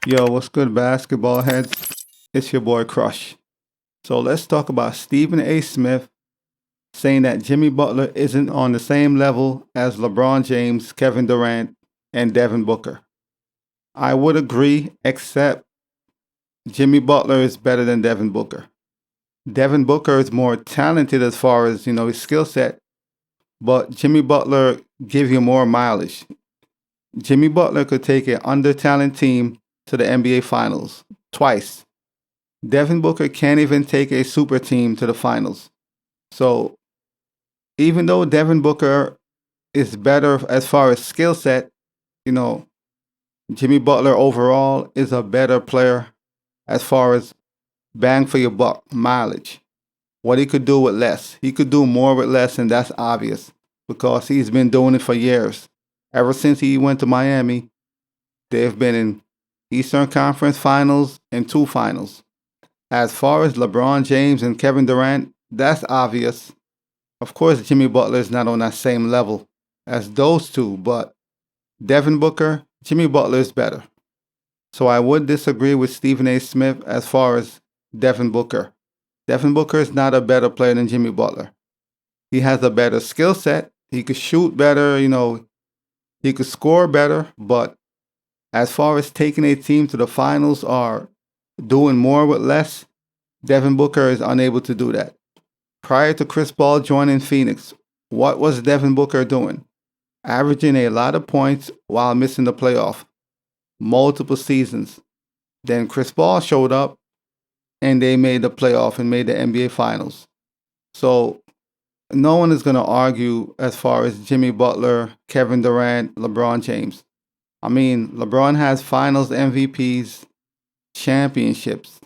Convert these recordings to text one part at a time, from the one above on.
Yo, what's good, basketball heads? It's your boy Crush. So let's talk about Stephen A. Smith saying that Jimmy Butler isn't on the same level as LeBron James, Kevin Durant, and Devin Booker. I would agree, except Jimmy Butler is better than Devin Booker. Devin Booker is more talented as far as, his skill set, but Jimmy Butler gives you more mileage. Jimmy Butler could take an under-talented team to the NBA Finals twice. Devin Booker can't even take a super team to the finals. So even though Devin Booker is better as far as skill set, you know, Jimmy Butler overall is a better player as far as bang for your buck, mileage. What he could do with less. He could do more with less, and that's obvious because he's been doing it for years. Ever since he went to Miami, they've been in Eastern Conference Finals and two finals. As far as LeBron James and Kevin Durant, that's obvious. Of course, Jimmy Butler is not on that same level as those two, but Devin Booker, Jimmy Butler is better. So I would disagree with Stephen A. Smith as far as Devin Booker. Devin Booker is not a better player than Jimmy Butler. He has a better skill set. He could shoot better, he could score better, but as far as taking a team to the finals or doing more with less, Devin Booker is unable to do that. Prior to Chris Paul joining Phoenix, what was Devin Booker doing? Averaging a lot of points while missing the playoff. Multiple seasons. Then Chris Paul showed up and they made the playoff and made the NBA Finals. So no one is going to argue as far as Jimmy Butler, Kevin Durant, LeBron James. I mean, LeBron has finals MVPs, championships.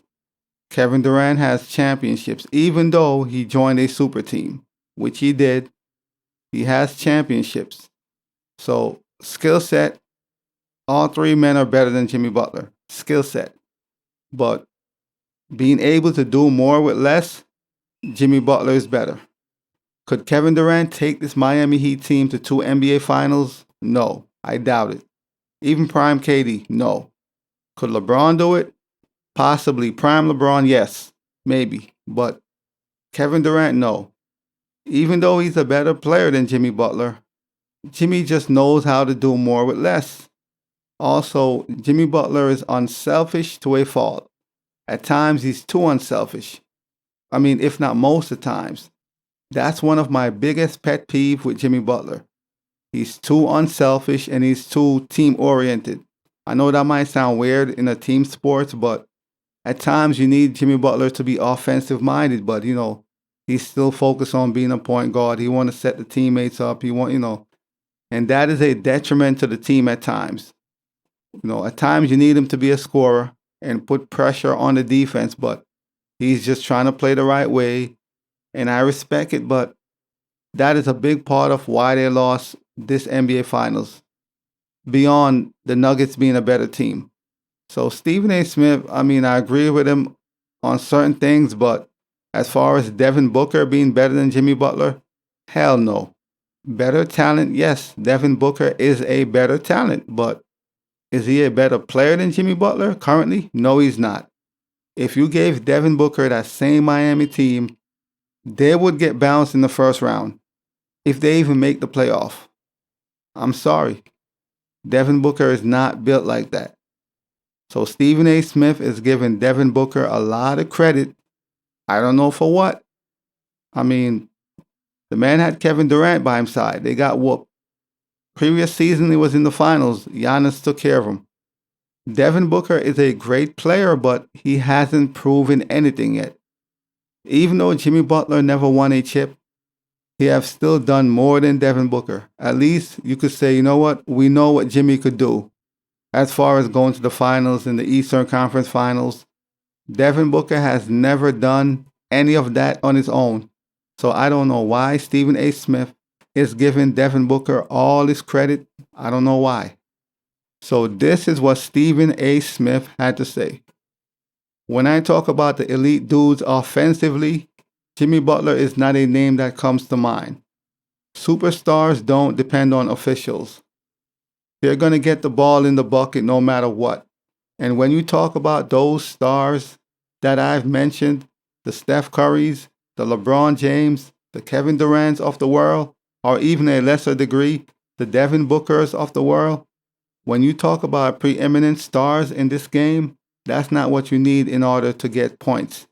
Kevin Durant has championships, even though he joined a super team, which he did. He has championships. So, skill set, all three men are better than Jimmy Butler. Skill set. But being able to do more with less, Jimmy Butler is better. Could Kevin Durant take this Miami Heat team to two NBA Finals? No, I doubt it. Even prime KD? No. Could LeBron do it? Possibly. Prime LeBron? Yes. Maybe. But Kevin Durant? No. Even though he's a better player than Jimmy Butler, Jimmy just knows how to do more with less. Also, Jimmy Butler is unselfish to a fault. At times, he's too unselfish. I mean, if not most of the times. That's one of my biggest pet peeves with Jimmy Butler. He's too unselfish and he's too team-oriented. I know that might sound weird in a team sport, but at times you need Jimmy Butler to be offensive-minded, but, he's still focused on being a point guard. He wants to set the teammates up. And that is a detriment to the team at times. At times you need him to be a scorer and put pressure on the defense, but he's just trying to play the right way. And I respect it, but that is a big part of why they lost this NBA Finals, beyond the Nuggets being a better team. So Stephen A. Smith, I agree with him on certain things, but as far as Devin Booker being better than Jimmy Butler, hell no. Better talent, yes, Devin Booker is a better talent, but is he a better player than Jimmy Butler currently? No, he's not. If you gave Devin Booker that same Miami team, they would get bounced in the first round, if they even make the playoff. I'm sorry. Devin Booker is not built like that. So Stephen A. Smith is giving Devin Booker a lot of credit. I don't know for what. The man had Kevin Durant by his side. They got whooped. Previous season, he was in the finals. Giannis took care of him. Devin Booker is a great player, but he hasn't proven anything yet. Even though Jimmy Butler never won a chip, he has still done more than Devin Booker. At least you could say, you know what? We know what Jimmy could do. As far as going to the finals in the Eastern Conference Finals, Devin Booker has never done any of that on his own. So I don't know why Stephen A. Smith is giving Devin Booker all this credit. I don't know why. So this is what Stephen A. Smith had to say. When I talk about the elite dudes offensively, Jimmy Butler is not a name that comes to mind. Superstars don't depend on officials. They're going to get the ball in the bucket no matter what. And when you talk about those stars that I've mentioned, the Steph Currys, the LeBron James, the Kevin Durants of the world, or even a lesser degree, the Devin Bookers of the world, when you talk about preeminent stars in this game, that's not what you need in order to get points.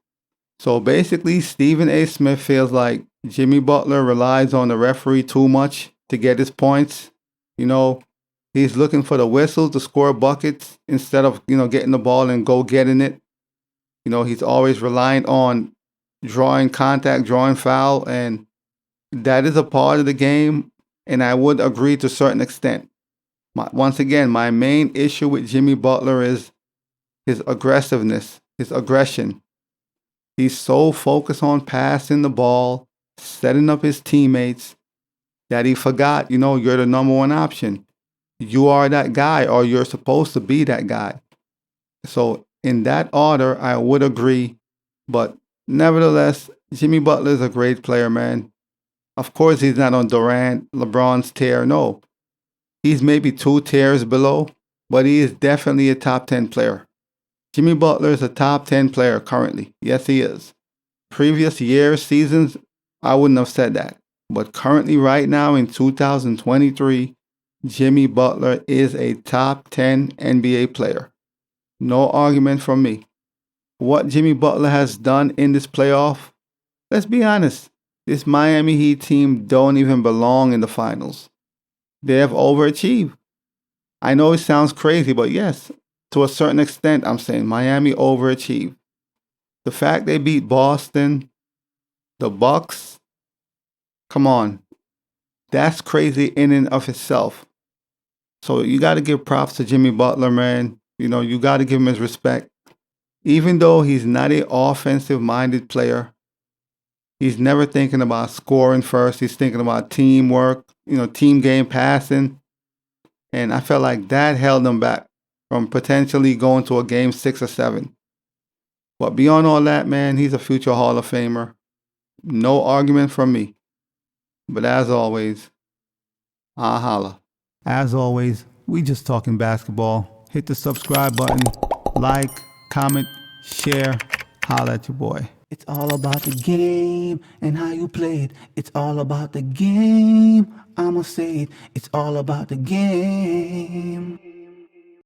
So basically, Stephen A. Smith feels like Jimmy Butler relies on the referee too much to get his points. You know, he's looking for the whistle to score buckets instead of, getting the ball and go getting it. He's always reliant on drawing contact, drawing foul, and that is a part of the game. And I would agree to a certain extent. Once again, my main issue with Jimmy Butler is his aggressiveness, his aggression. He's so focused on passing the ball, setting up his teammates, that he forgot, you're the number one option. You are that guy, or you're supposed to be that guy. So in that order, I would agree. But nevertheless, Jimmy Butler is a great player, man. Of course, he's not on Durant, LeBron's tier. No, he's maybe 2 tiers below, but he is definitely a top 10 player. Jimmy Butler is a top 10 player currently. Yes, he is. Previous years, seasons, I wouldn't have said that. But currently, right now in 2023, Jimmy Butler is a top 10 NBA player. No argument from me. What Jimmy Butler has done in this playoff, let's be honest, this Miami Heat team don't even belong in the finals. They have overachieved. I know it sounds crazy, but yes, to a certain extent, I'm saying Miami overachieved. The fact they beat Boston, the Bucks, come on, that's crazy in and of itself. So you got to give props to Jimmy Butler, man. You got to give him his respect. Even though he's not an offensive-minded player, he's never thinking about scoring first. He's thinking about teamwork, team game passing. And I felt like that held him back from potentially going to a game 6 or 7. But beyond all that, man, he's a future Hall of Famer. No argument from me. But as always, I holla. As always, we just talking basketball. Hit the subscribe button, like, comment, share. Holla at your boy. It's all about the game and how you play it. It's all about the game. I'ma say it. It's all about the game.